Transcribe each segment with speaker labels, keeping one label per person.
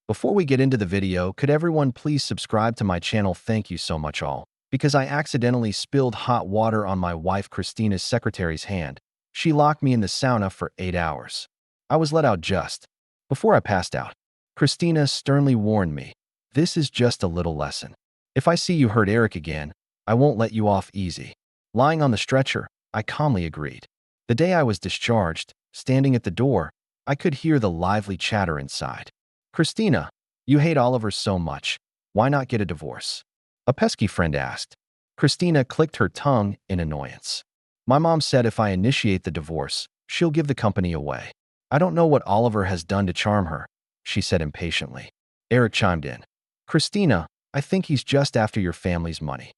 Speaker 1: Before we get into the video, could everyone please subscribe to my channel? Thank you so much all. Because I accidentally spilled hot water on my wife Christina's secretary's hand. She locked me in the sauna for 8 hours. I was let out just before I passed out. Christina sternly warned me, "This is just a little lesson. If I see you hurt Eric again, I won't let you off easy." Lying on the stretcher, I calmly agreed. The day I was discharged, standing at the door, I could hear the lively chatter inside. "Christina, you hate Oliver so much. Why not get a divorce?" a pesky friend asked. Christina clicked her tongue in annoyance. "My mom said if I initiate the divorce, she'll give the company away. I don't know what Oliver has done to charm her," she said impatiently. Eric chimed in. "Christina, I think he's just after your family's money."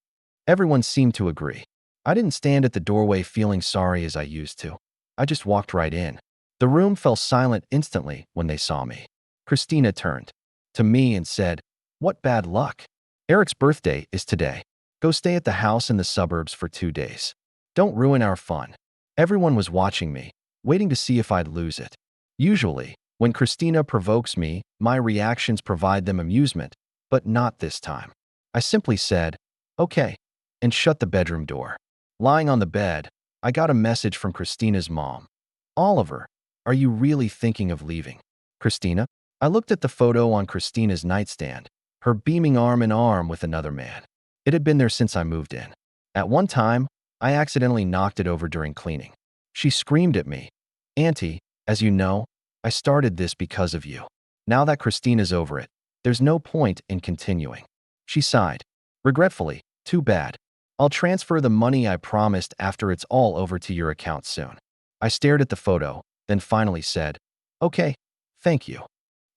Speaker 1: Everyone seemed to agree. I didn't stand at the doorway feeling sorry as I used to. I just walked right in. The room fell silent instantly when they saw me. Christina turned to me and said, "What bad luck. Eric's birthday is today. Go stay at the house in the suburbs for 2 days. Don't ruin our fun." Everyone was watching me, waiting to see if I'd lose it. Usually, when Christina provokes me, my reactions provide them amusement, but not this time. I simply said, "Okay," and shut the bedroom door. Lying on the bed, I got a message from Christina's mom. "Oliver, are you really thinking of leaving?" "Christina?" I looked at the photo on Christina's nightstand, her beaming arm in arm with another man. It had been there since I moved in. At one time, I accidentally knocked it over during cleaning. She screamed at me, "Auntie, as you know, I started this because of you. Now that Christina's over it, there's no point in continuing." She sighed. Regretfully, "Too bad. I'll transfer the money I promised after it's all over to your account soon." I stared at the photo, then finally said, "Okay, thank you."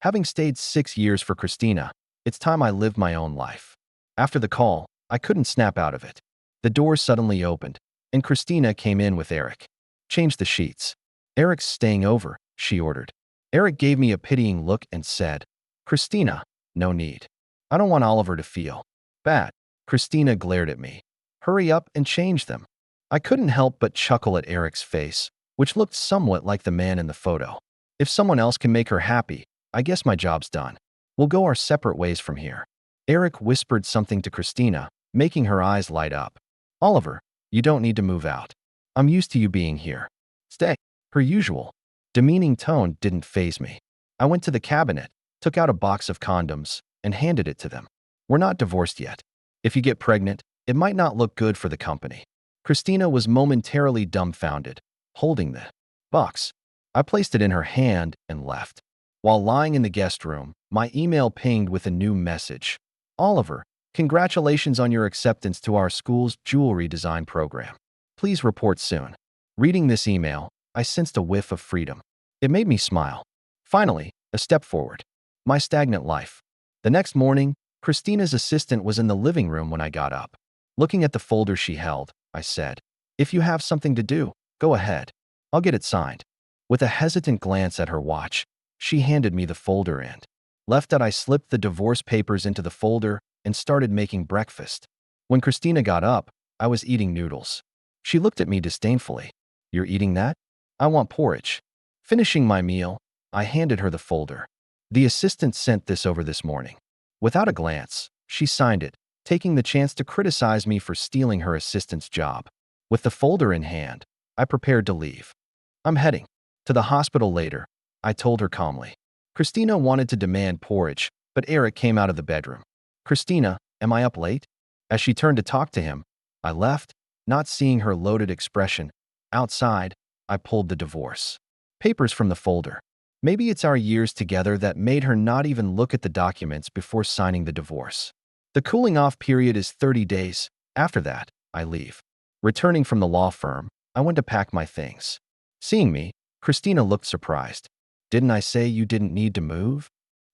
Speaker 1: Having stayed 6 years for Christina, it's time I lived my own life. After the call, I couldn't snap out of it. The door suddenly opened, and Christina came in with Eric. "Change the sheets. Eric's staying over," she ordered. Eric gave me a pitying look and said, "Christina, no need. I don't want Oliver to feel bad." Christina glared at me. "Hurry up and change them." I couldn't help but chuckle at Eric's face, which looked somewhat like the man in the photo. If someone else can make her happy, I guess my job's done. We'll go our separate ways from here. Eric whispered something to Christina, making her eyes light up. "Oliver, you don't need to move out. I'm used to you being here. Stay." Her usual, demeaning tone didn't faze me. I went to the cabinet, took out a box of condoms, and handed it to them. "We're not divorced yet. If you get pregnant, it might not look good for the company." Christina was momentarily dumbfounded, holding the box. I placed it in her hand and left. While lying in the guest room, my email pinged with a new message. "Oliver, congratulations on your acceptance to our school's jewelry design program. Please report soon." Reading this email, I sensed a whiff of freedom. It made me smile. Finally, a step forward. My stagnant life. The next morning, Christina's assistant was in the living room when I got up. Looking at the folder she held, I said, "If you have something to do, go ahead. I'll get it signed." With a hesitant glance at her watch, she handed me the folder and left that I slipped the divorce papers into the folder and started making breakfast. When Christina got up, I was eating noodles. She looked at me disdainfully. "You're eating that? I want porridge." Finishing my meal, I handed her the folder. "The assistant sent this over this morning." Without a glance, she signed it, taking the chance to criticize me for stealing her assistant's job. With the folder in hand, I prepared to leave. "I'm heading to the hospital later," I told her calmly. Christina wanted to demand porridge, but Eric came out of the bedroom. "Christina, am I up late?" As she turned to talk to him, I left, not seeing her loaded expression. Outside, I pulled the divorce papers from the folder. Maybe it's our years together that made her not even look at the documents before signing the divorce. The cooling-off period is 30 days. After that, I leave. Returning from the law firm, I went to pack my things. Seeing me, Christina looked surprised. "Didn't I say you didn't need to move?"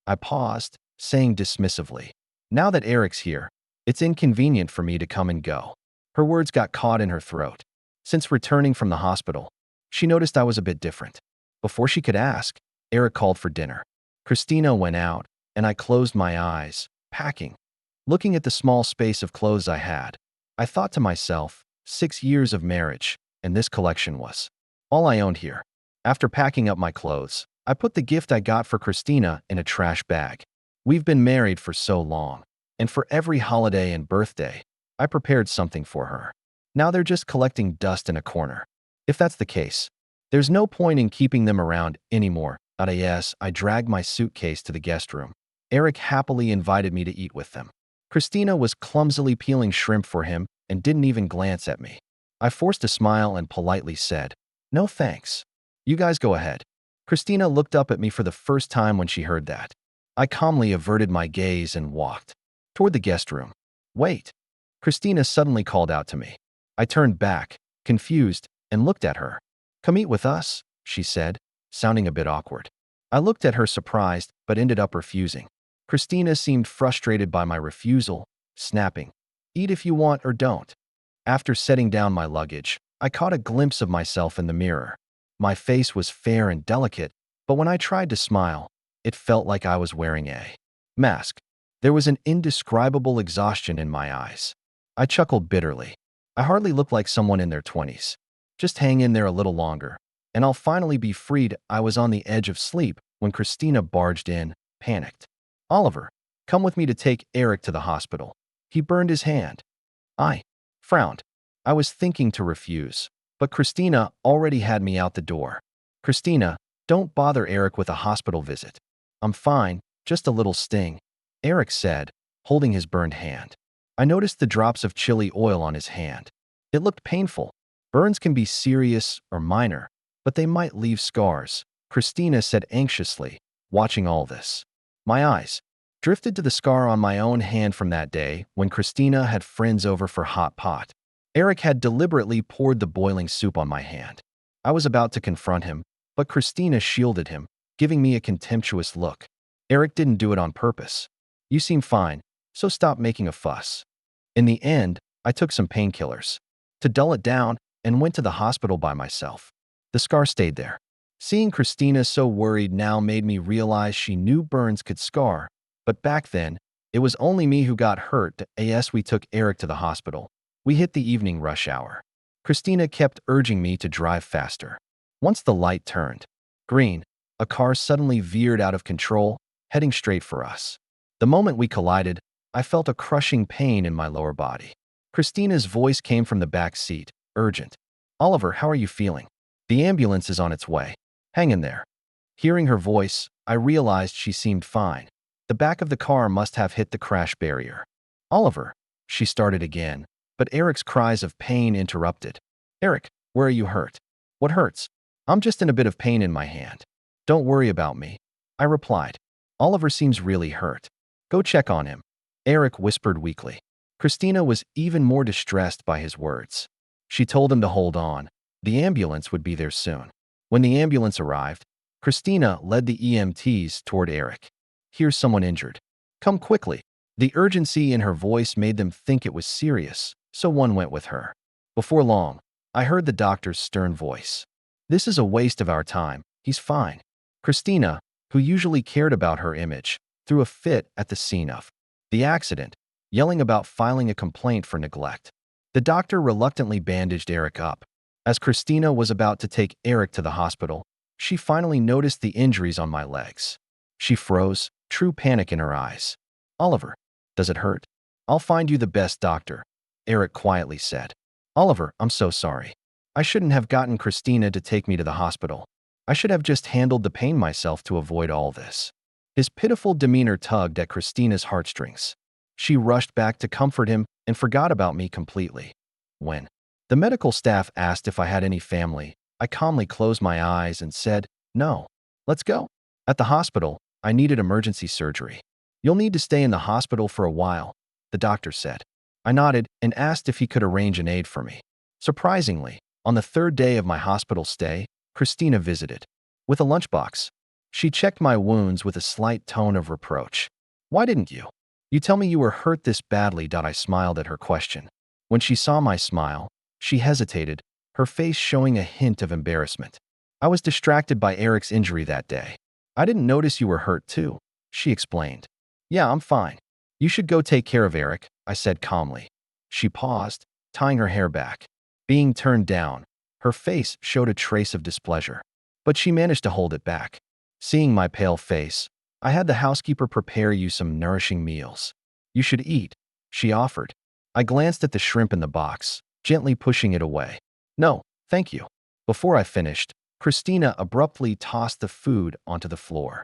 Speaker 1: I paused, saying dismissively, "Now that Eric's here, it's inconvenient for me to come and go." Her words got caught in her throat. Since returning from the hospital, she noticed I was a bit different. Before she could ask, Eric called for dinner. Christina went out, and I closed my eyes, packing. Looking at the small space of clothes I had, I thought to myself, 6 years of marriage, and this collection was all I owned here. After packing up my clothes, I put the gift I got for Christina in a trash bag. We've been married for so long, and for every holiday and birthday, I prepared something for her. Now they're just collecting dust in a corner. If that's the case, there's no point in keeping them around anymore. Yes, I dragged my suitcase to the guest room. Eric happily invited me to eat with them. Christina was clumsily peeling shrimp for him and didn't even glance at me. I forced a smile and politely said, "No thanks. You guys go ahead." Christina looked up at me for the first time when she heard that. I calmly averted my gaze and walked toward the guest room. "Wait." Christina suddenly called out to me. I turned back, confused, and looked at her. "Come eat with us," she said, sounding a bit awkward. I looked at her surprised, but ended up refusing. Christina seemed frustrated by my refusal, snapping, "Eat if you want or don't." After setting down my luggage, I caught a glimpse of myself in the mirror. My face was fair and delicate, but when I tried to smile, it felt like I was wearing a mask. There was an indescribable exhaustion in my eyes. I chuckled bitterly. I hardly looked like someone in their 20s. Just hang in there a little longer, and I'll finally be freed. I was on the edge of sleep when Christina barged in, panicked. "Oliver, come with me to take Eric to the hospital." He burned his hand. I frowned. I was thinking to refuse, but Christina already had me out the door. "Christina, don't bother Eric with a hospital visit." "I'm fine, just a little sting," Eric said, holding his burned hand. I noticed the drops of chili oil on his hand. It looked painful. Burns can be serious or minor, but they might leave scars, Christina said anxiously, watching all this. My eyes drifted to the scar on my own hand from that day when Christina had friends over for hot pot. Eric had deliberately poured the boiling soup on my hand. I was about to confront him, but Christina shielded him, giving me a contemptuous look. "Eric didn't do it on purpose. You seem fine, so stop making a fuss." In the end, I took some painkillers to dull it down and went to the hospital by myself. The scar stayed there. Seeing Christina so worried now made me realize she knew burns could scar, but back then, it was only me who got hurt. As we took Eric to the hospital, we hit the evening rush hour. Christina kept urging me to drive faster. Once the light turned green, a car suddenly veered out of control, heading straight for us. The moment we collided, I felt a crushing pain in my lower body. Christina's voice came from the back seat, urgent. "Oliver, how are you feeling? The ambulance is on its way. Hang in there." Hearing her voice, I realized she seemed fine. The back of the car must have hit the crash barrier. "Oliver," she started again, but Eric's cries of pain interrupted. "Eric, where are you hurt?" "What hurts? I'm just in a bit of pain in my hand." "Don't worry about me," I replied. "Oliver seems really hurt. Go check on him," Eric whispered weakly. Christina was even more distressed by his words. She told him to hold on. The ambulance would be there soon. When the ambulance arrived, Christina led the EMTs toward Eric. "Here's someone injured. Come quickly." The urgency in her voice made them think it was serious, so one went with her. Before long, I heard the doctor's stern voice. "This is a waste of our time. He's fine." Christina, who usually cared about her image, threw a fit at the scene of the accident, yelling about filing a complaint for neglect. The doctor reluctantly bandaged Eric up. As Christina was about to take Eric to the hospital, she finally noticed the injuries on my legs. She froze, true panic in her eyes. "Oliver, does it hurt?" "I'll find you the best doctor," Eric quietly said. "Oliver, I'm so sorry. I shouldn't have gotten Christina to take me to the hospital. I should have just handled the pain myself to avoid all this." His pitiful demeanor tugged at Christina's heartstrings. She rushed back to comfort him and forgot about me completely. When the medical staff asked if I had any family, I calmly closed my eyes and said, "No. Let's go." At the hospital, I needed emergency surgery. "You'll need to stay in the hospital for a while," the doctor said. I nodded and asked if he could arrange an aide for me. Surprisingly, on the third day of my hospital stay, Christina visited. With a lunchbox, she checked my wounds with a slight tone of reproach. "Why didn't you tell me you were hurt this badly?" I smiled at her question. When she saw my smile, she hesitated, her face showing a hint of embarrassment. "I was distracted by Eric's injury that day." "I didn't notice you were hurt too," she explained. "Yeah, I'm fine. You should go take care of Eric," I said calmly. She paused, tying her hair back. Being turned down, her face showed a trace of displeasure, but she managed to hold it back. Seeing my pale face, I had the housekeeper prepare you some nourishing meals. You should eat, she offered. I glanced at the shrimp in the box, gently pushing it away. No, thank you. Before I finished, Christina abruptly tossed the food onto the floor.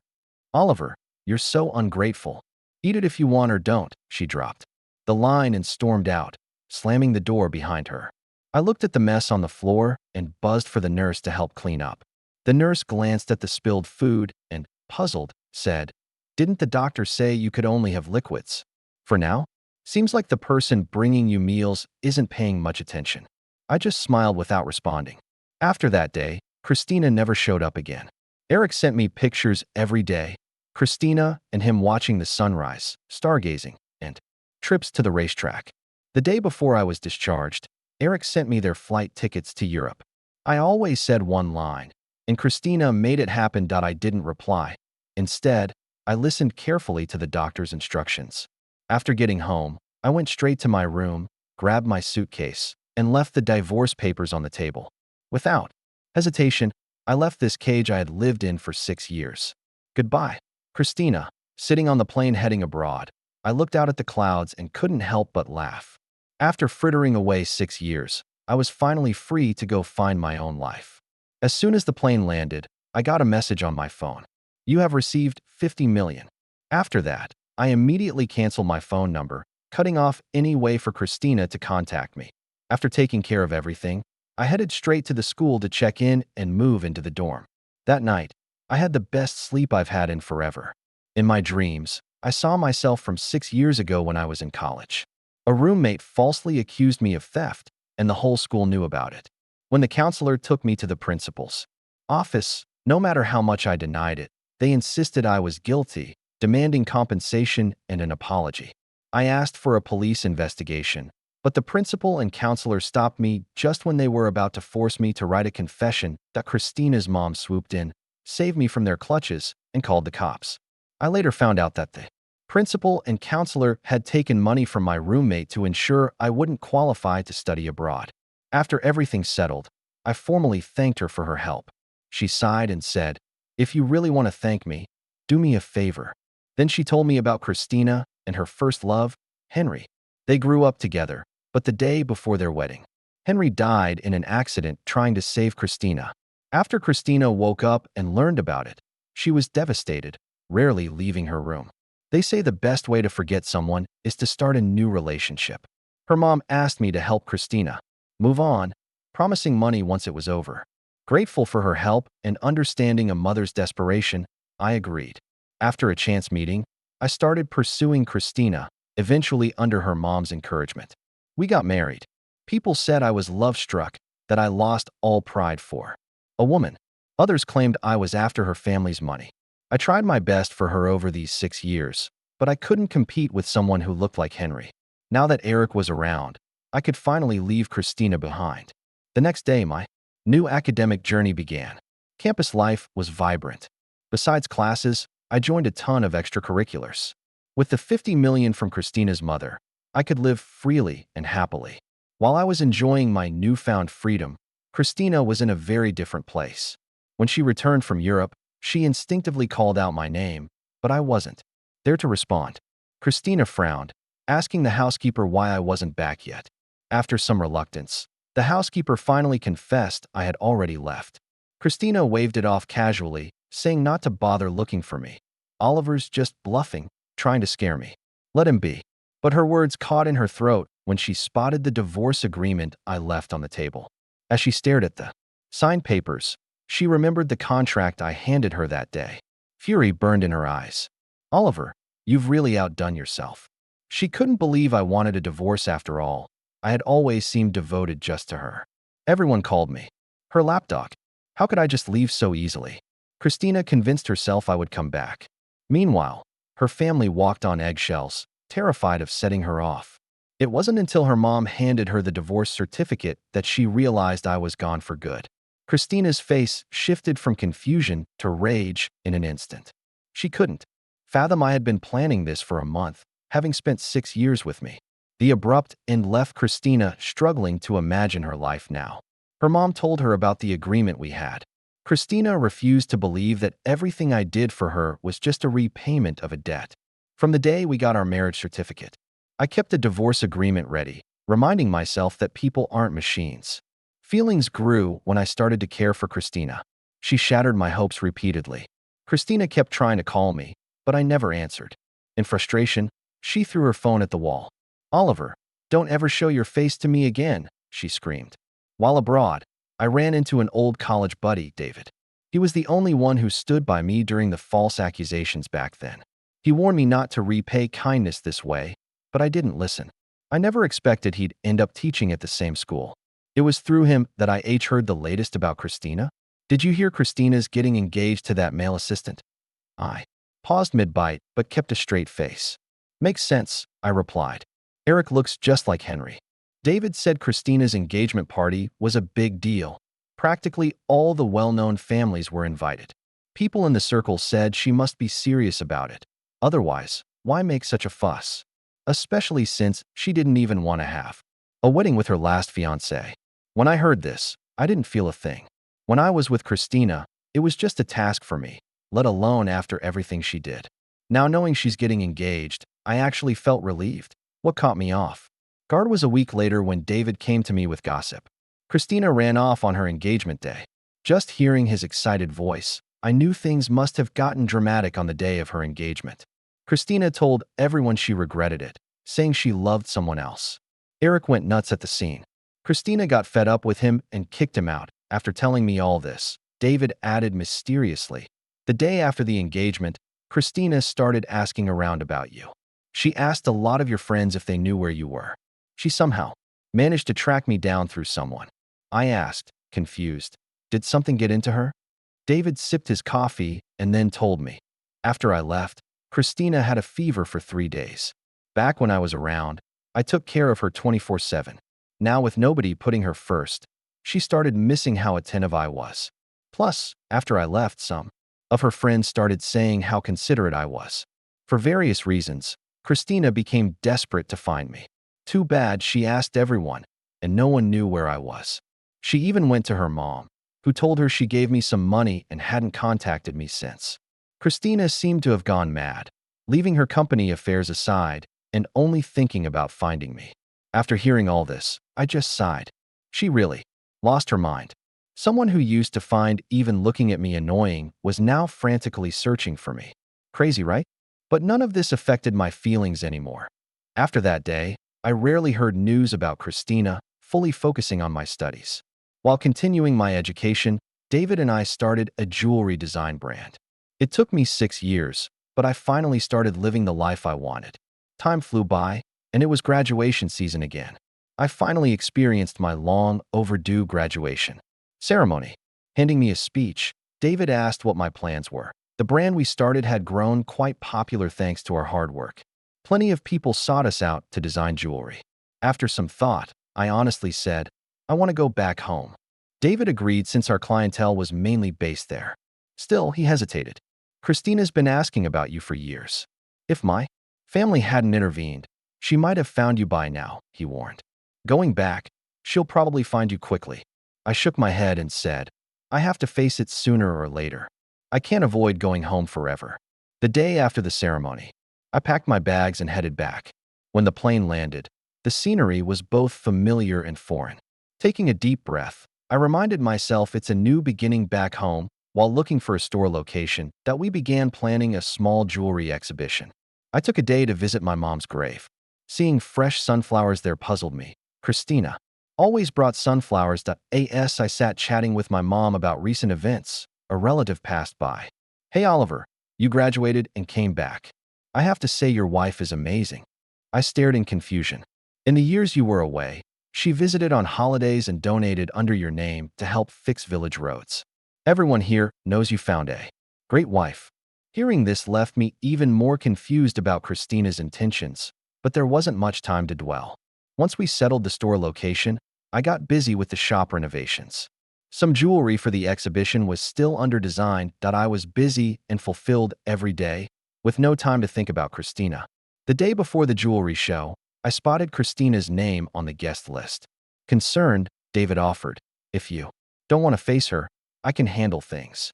Speaker 1: Oliver, you're so ungrateful. Eat it if you want or don't, she dropped the line and stormed out, slamming the door behind her. I looked at the mess on the floor and buzzed for the nurse to help clean up. The nurse glanced at the spilled food and, puzzled, said, "Didn't the doctor say you could only have liquids? For now? Seems like the person bringing you meals isn't paying much attention." I just smiled without responding. After that day, Christina never showed up again. Eric sent me pictures every day. Christina and him watching the sunrise, stargazing, and trips to the racetrack. The day before I was discharged, Eric sent me their flight tickets to Europe. I always said one line, and Christina made it happen. I didn't reply. Instead, I listened carefully to the doctor's instructions. After getting home, I went straight to my room, grabbed my suitcase, and left the divorce papers on the table. Without hesitation, I left this cage I had lived in for 6 years. Goodbye, Christina. Sitting on the plane heading abroad, I looked out at the clouds and couldn't help but laugh. After frittering away 6 years, I was finally free to go find my own life. As soon as the plane landed, I got a message on my phone. You have received 50 million. After that, I immediately canceled my phone number, cutting off any way for Christina to contact me. After taking care of everything, I headed straight to the school to check in and move into the dorm. That night, I had the best sleep I've had in forever. In my dreams, I saw myself from 6 years ago when I was in college. A roommate falsely accused me of theft, and the whole school knew about it. When the counselor took me to the principal's office, no matter how much I denied it, they insisted I was guilty, demanding compensation and an apology. I asked for a police investigation, but the principal and counselor stopped me just when they were about to force me to write a confession. Christina's mom swooped in, saved me from their clutches, and called the cops. I later found out that the principal and counselor had taken money from my roommate to ensure I wouldn't qualify to study abroad. After everything settled, I formally thanked her for her help. She sighed and said, "If you really want to thank me, do me a favor." Then she told me about Christina and her first love, Henry. They grew up together, but the day before their wedding, Henry died in an accident trying to save Christina. After Christina woke up and learned about it, she was devastated, rarely leaving her room. They say the best way to forget someone is to start a new relationship. Her mom asked me to help Christina move on, promising money once it was over. Grateful for her help and understanding a mother's desperation, I agreed. After a chance meeting, I started pursuing Christina, eventually under her mom's encouragement. We got married. People said I was love-struck, that I lost all pride for a woman. Others claimed I was after her family's money. I tried my best for her over these 6 years, but I couldn't compete with someone who looked like Henry. Now that Eric was around, I could finally leave Christina behind. The next day, my new academic journey began. Campus life was vibrant. Besides classes, I joined a ton of extracurriculars. With the 50 million from Christina's mother, I could live freely and happily. While I was enjoying my newfound freedom, Christina was in a very different place. When she returned from Europe, she instinctively called out my name, but I wasn't there to respond. Christina frowned, asking the housekeeper why I wasn't back yet. After some reluctance, the housekeeper finally confessed I had already left. Christina waved it off casually, saying not to bother looking for me. Oliver's just bluffing, trying to scare me. Let him be. But her words caught in her throat when she spotted the divorce agreement I left on the table. As she stared at the signed papers, she remembered the contract I handed her that day. Fury burned in her eyes. Oliver, you've really outdone yourself. She couldn't believe I wanted a divorce after all. I had always seemed devoted just to her. Everyone called me her lapdog. How could I just leave so easily? Christina convinced herself I would come back. Meanwhile, her family walked on eggshells, terrified of setting her off. It wasn't until her mom handed her the divorce certificate that she realized I was gone for good. Christina's face shifted from confusion to rage in an instant. She couldn't fathom I had been planning this for a month, having spent 6 years with me. The abrupt end left Christina struggling to imagine her life now. Her mom told her about the agreement we had. Christina refused to believe that everything I did for her was just a repayment of a debt. From the day we got our marriage certificate, I kept a divorce agreement ready, reminding myself that people aren't machines. Feelings grew when I started to care for Christina. She shattered my hopes repeatedly. Christina kept trying to call me, but I never answered. In frustration, she threw her phone at the wall. "Oliver, don't ever show your face to me again," she screamed. While abroad, I ran into an old college buddy, David. He was the only one who stood by me during the false accusations back then. He warned me not to repay kindness this way, but I didn't listen. I never expected he'd end up teaching at the same school. It was through him that I heard the latest about Christina. "Did you hear Christina's getting engaged to that male assistant?" I paused mid-bite, but kept a straight face. "Makes sense," I replied. "Eric looks just like Henry." David said Christina's engagement party was a big deal. Practically all the well-known families were invited. People in the circle said she must be serious about it. Otherwise, why make such a fuss? Especially since she didn't even want to have a wedding with her last fiancé. When I heard this, I didn't feel a thing. When I was with Christina, it was just a task for me, let alone after everything she did. Now knowing she's getting engaged, I actually felt relieved. What caught me off guard was a week later when David came to me with gossip. Christina ran off on her engagement day. Just hearing his excited voice, I knew things must have gotten dramatic on the day of her engagement. Christina told everyone she regretted it, saying she loved someone else. Eric went nuts at the scene. Christina got fed up with him and kicked him out. After telling me all this, David added mysteriously, "The day after the engagement, Christina started asking around about you. She asked a lot of your friends if they knew where you were. She somehow managed to track me down through someone." I asked, confused, "Did something get into her?" David sipped his coffee and then told me, "After I left, Christina had a fever for 3 days. Back when I was around, I took care of her 24/7. Now with nobody putting her first, she started missing how attentive I was. Plus, after I left, some of her friends started saying how considerate I was. For various reasons, Christina became desperate to find me. Too bad she asked everyone, and no one knew where I was. She even went to her mom, who told her she gave me some money and hadn't contacted me since. Christina seemed to have gone mad, leaving her company affairs aside and only thinking about finding me. After hearing all this, I just sighed. She really lost her mind. Someone who used to find even looking at me annoying was now frantically searching for me. Crazy, right? But none of this affected my feelings anymore. After that day, I rarely heard news about Christina, fully focusing on my studies. While continuing my education, David and I started a jewelry design brand. It took me 6 years, but I finally started living the life I wanted. Time flew by, and it was graduation season again. I finally experienced my long overdue graduation ceremony. Handing me a speech, David asked what my plans were. The brand we started had grown quite popular thanks to our hard work. Plenty of people sought us out to design jewelry. After some thought, I honestly said, "I want to go back home." David agreed since our clientele was mainly based there. Still, he hesitated. "Christina's been asking about you for years. If my family hadn't intervened, she might have found you by now," he warned. "Going back, she'll probably find you quickly." I shook my head and said, "I have to face it sooner or later. I can't avoid going home forever." The day after the ceremony, I packed my bags and headed back. When the plane landed, the scenery was both familiar and foreign. Taking a deep breath, I reminded myself it's a new beginning back home. While looking for a store location, that we began planning a small jewelry exhibition. I took a day to visit my mom's grave. Seeing fresh sunflowers there puzzled me. Christina always brought sunflowers. As I sat chatting with my mom about recent events, a relative passed by. "Hey Oliver, you graduated and came back. I have to say your wife is amazing." I stared in confusion. "In the years you were away, she visited on holidays and donated under your name to help fix village roads. Everyone here knows you found a great wife." Hearing this left me even more confused about Christina's intentions, but there wasn't much time to dwell. Once we settled the store location, I got busy with the shop renovations. Some jewelry for the exhibition was still under design. I was busy and fulfilled every day, with no time to think about Christina. The day before the jewelry show, I spotted Christina's name on the guest list. Concerned, David offered, "If you don't want to face her, I can handle things.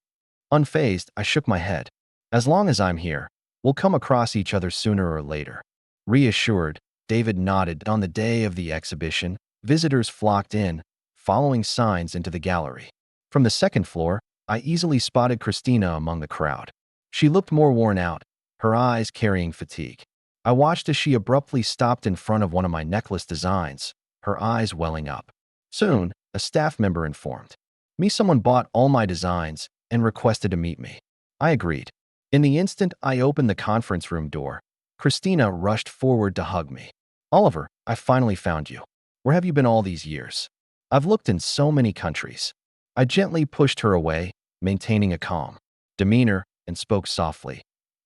Speaker 1: Unfazed, I shook my head. As long as I'm here, we'll come across each other sooner or later. Reassured, David nodded. On the day of the exhibition, visitors flocked in, following signs into the gallery. From the second floor, I easily spotted Christina among the crowd. She looked more worn out, her eyes carrying fatigue. I watched as she abruptly stopped in front of one of my necklace designs, her eyes welling up. Soon, a staff member informed me someone bought all my designs and requested to meet me. I agreed. In the instant I opened the conference room door, Christina rushed forward to hug me. Oliver, I finally found you. Where have you been all these years? I've looked in so many countries. I gently pushed her away, maintaining a calm demeanor, and spoke softly.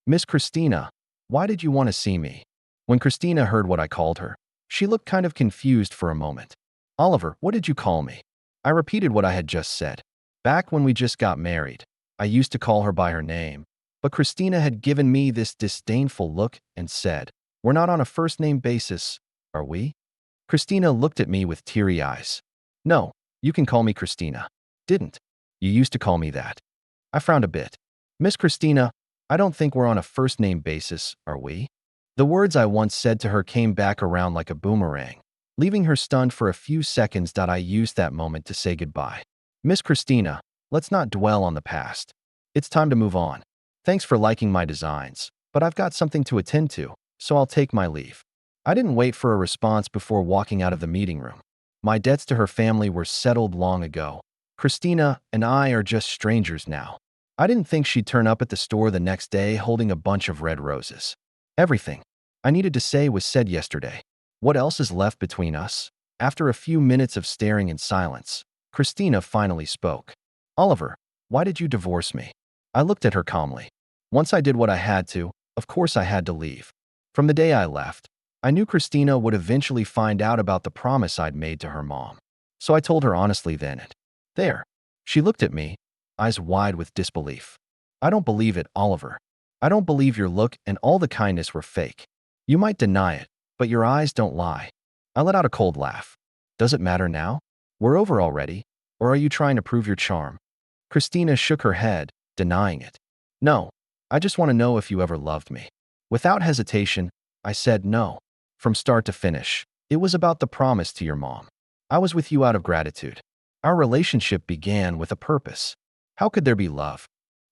Speaker 1: Miss Christina, why did you want to see me? When Christina heard what I called her, she looked kind of confused for a moment. Oliver, what did you call me? I repeated what I had just said. Back when we just got married, I used to call her by her name, but Christina had given me this disdainful look and said, We're not on a first-name basis, are we? Christina looked at me with teary eyes. No, you can call me Christina. Didn't. You used to call me that. I frowned a bit. Miss Christina, I don't think we're on a first-name basis, are we? The words I once said to her came back around like a boomerang, leaving her stunned for a few seconds. I used that moment to say goodbye. Miss Christina, let's not dwell on the past. It's time to move on. Thanks for liking my designs, but I've got something to attend to, so I'll take my leave. I didn't wait for a response before walking out of the meeting room. My debts to her family were settled long ago. Christina and I are just strangers now. I didn't think she'd turn up at the store the next day holding a bunch of red roses. Everything I needed to say was said yesterday. What else is left between us? After a few minutes of staring in silence, Christina finally spoke. Oliver, why did you divorce me? I looked at her calmly. Once I did what I had to, of course I had to leave. From the day I left, I knew Christina would eventually find out about the promise I'd made to her mom. So I told her honestly then and there. She looked at me, eyes wide with disbelief. I don't believe it, Oliver. I don't believe your look and all the kindness were fake. You might deny it, but your eyes don't lie. I let out a cold laugh. Does it matter now? We're over already, or are you trying to prove your charm? Christina shook her head, denying it. No, I just want to know if you ever loved me. Without hesitation, I said no. From start to finish, it was about the promise to your mom. I was with you out of gratitude. Our relationship began with a purpose. How could there be love?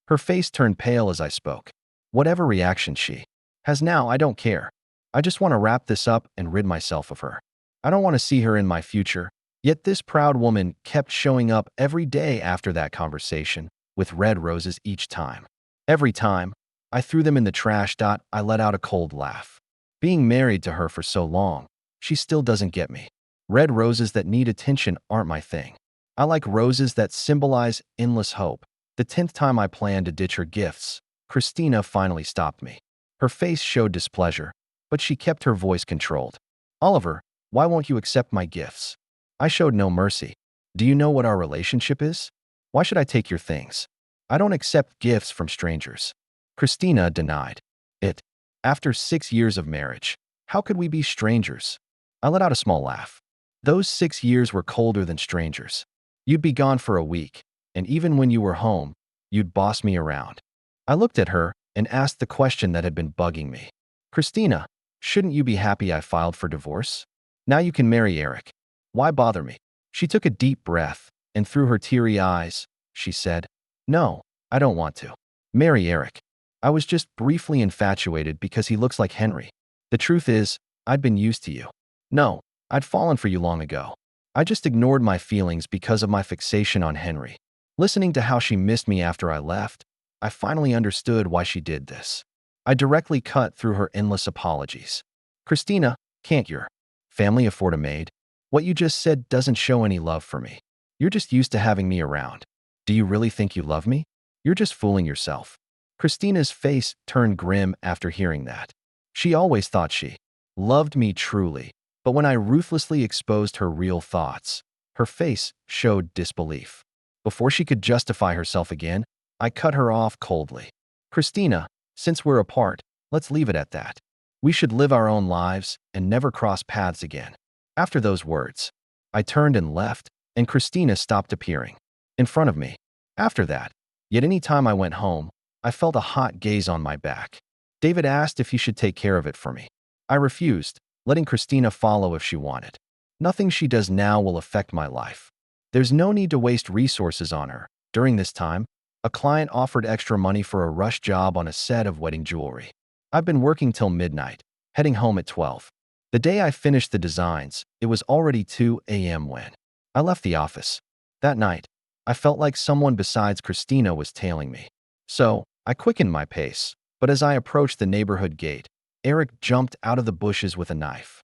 Speaker 1: Her face turned pale as I spoke. Whatever reaction she has now, I don't care. I just want to wrap this up and rid myself of her. I don't want to see her in my future. Yet this proud woman kept showing up every day after that conversation, with red roses each time. Every time, I threw them in the trash. I let out a cold laugh. Being married to her for so long, she still doesn't get me. Red roses that need attention aren't my thing. I like roses that symbolize endless hope. The 10th time I planned to ditch her gifts, Christina finally stopped me. Her face showed displeasure, but she kept her voice controlled. Oliver, why won't you accept my gifts? I showed no mercy. Do you know what our relationship is? Why should I take your things? I don't accept gifts from strangers. Christina denied it. After 6 years of marriage, how could we be strangers? I let out a small laugh. Those 6 years were colder than strangers. You'd be gone for a week, and even when you were home, you'd boss me around. I looked at her and asked the question that had been bugging me. Christina, shouldn't you be happy I filed for divorce? Now you can marry Eric. Why bother me? She took a deep breath, and through her teary eyes, she said, No, I don't want to marry Eric. I was just briefly infatuated because he looks like Henry. The truth is, I'd been used to you. No, I'd fallen for you long ago. I just ignored my feelings because of my fixation on Henry. Listening to how she missed me after I left, I finally understood why she did this. I directly cut through her endless apologies. Christina, can't your family afford a maid? What you just said doesn't show any love for me. You're just used to having me around. Do you really think you love me? You're just fooling yourself. Christina's face turned grim after hearing that. She always thought she loved me truly, but when I ruthlessly exposed her real thoughts, her face showed disbelief. Before she could justify herself again, I cut her off coldly. Christina, since we're apart, let's leave it at that. We should live our own lives and never cross paths again. After those words, I turned and left, and Christina stopped appearing in front of me. After that, yet any time I went home, I felt a hot gaze on my back. David asked if he should take care of it for me. I refused, letting Christina follow if she wanted. Nothing she does now will affect my life. There's no need to waste resources on her. During this time, a client offered extra money for a rush job on a set of wedding jewelry. I've been working till midnight, heading home at 12. The day I finished the designs, it was already 2 a.m. when I left the office. That night, I felt like someone besides Christina was tailing me. So, I quickened my pace, but as I approached the neighborhood gate, Eric jumped out of the bushes with a knife.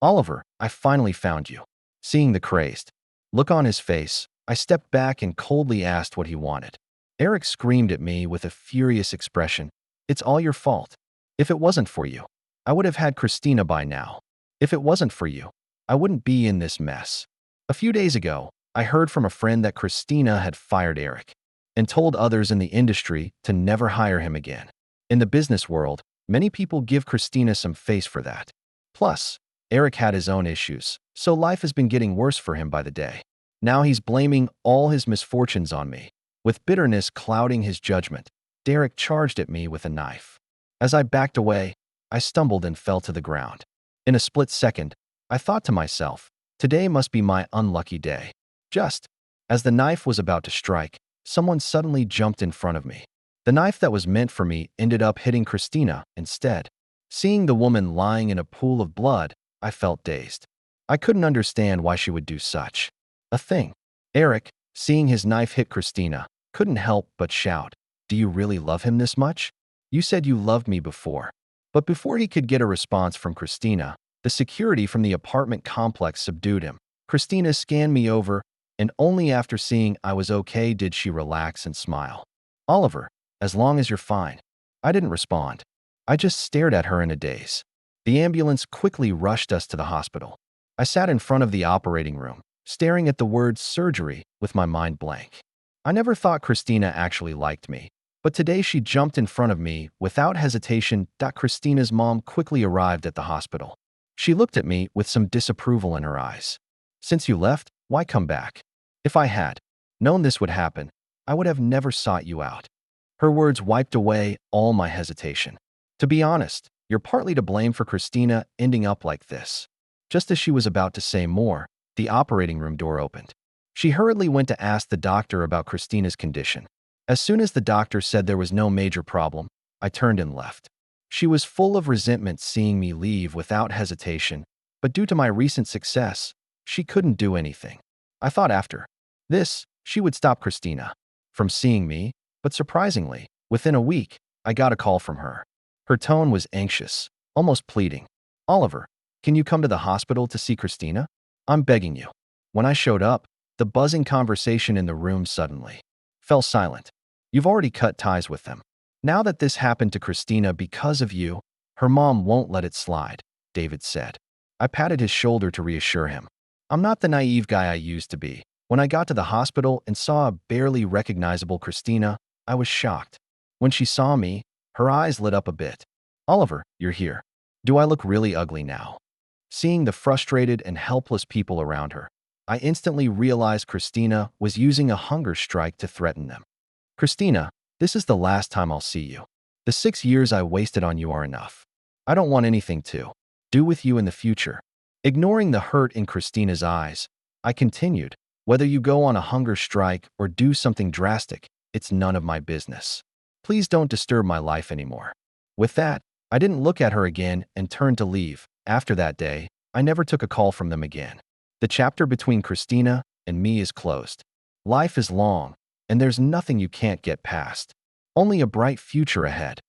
Speaker 1: "Oliver, I finally found you." Seeing the crazed look on his face, I stepped back and coldly asked what he wanted. Eric screamed at me with a furious expression. "It's all your fault. If it wasn't for you, I would have had Christina by now. If it wasn't for you, I wouldn't be in this mess." A few days ago, I heard from a friend that Christina had fired Eric and told others in the industry to never hire him again. In the business world, many people give Christina some face for that. Plus, Eric had his own issues, so life has been getting worse for him by the day. Now he's blaming all his misfortunes on me. With bitterness clouding his judgment, Derek charged at me with a knife. As I backed away, I stumbled and fell to the ground. In a split second, I thought to myself, today must be my unlucky day. Just as the knife was about to strike, someone suddenly jumped in front of me. The knife that was meant for me ended up hitting Christina instead. Seeing the woman lying in a pool of blood, I felt dazed. I couldn't understand why she would do such a thing. Eric, seeing his knife hit Christina, couldn't help but shout, "Do you really love him this much? You said you loved me before." But before he could get a response from Christina, the security from the apartment complex subdued him. Christina scanned me over, and only after seeing I was okay did she relax and smile. "Oliver, as long as you're fine." I didn't respond. I just stared at her in a daze. The ambulance quickly rushed us to the hospital. I sat in front of the operating room, staring at the word surgery with my mind blank. I never thought Christina actually liked me, but today she jumped in front of me without hesitation. Christina's mom quickly arrived at the hospital. She looked at me with some disapproval in her eyes. "Since you left, why come back?" "If I had known this would happen, I would have never sought you out." Her words wiped away all my hesitation. "To be honest, you're partly to blame for Christina ending up like this." Just as she was about to say more, the operating room door opened. She hurriedly went to ask the doctor about Christina's condition. As soon as the doctor said there was no major problem, I turned and left. She was full of resentment seeing me leave without hesitation, but due to my recent success, she couldn't do anything. I thought after this, she would stop Christina from seeing me, but surprisingly, within a week, I got a call from her. Her tone was anxious, almost pleading. "Oliver, can you come to the hospital to see Christina? I'm begging you." When I showed up, the buzzing conversation in the room suddenly fell silent. "You've already cut ties with them. Now that this happened to Christina because of you, her mom won't let it slide," David said. I patted his shoulder to reassure him. I'm not the naive guy I used to be. When I got to the hospital and saw a barely recognizable Christina, I was shocked. When she saw me, her eyes lit up a bit. "Oliver, you're here. Do I look really ugly now?" Seeing the frustrated and helpless people around her, I instantly realized Christina was using a hunger strike to threaten them. "Christina, this is the last time I'll see you. The 6 years I wasted on you are enough. I don't want anything to do with you in the future." Ignoring the hurt in Christina's eyes, I continued, "Whether you go on a hunger strike or do something drastic, it's none of my business. Please don't disturb my life anymore." With that, I didn't look at her again and turned to leave. After that day, I never took a call from them again. The chapter between Christina and me is closed. Life is long, and there's nothing you can't get past. Only a bright future ahead.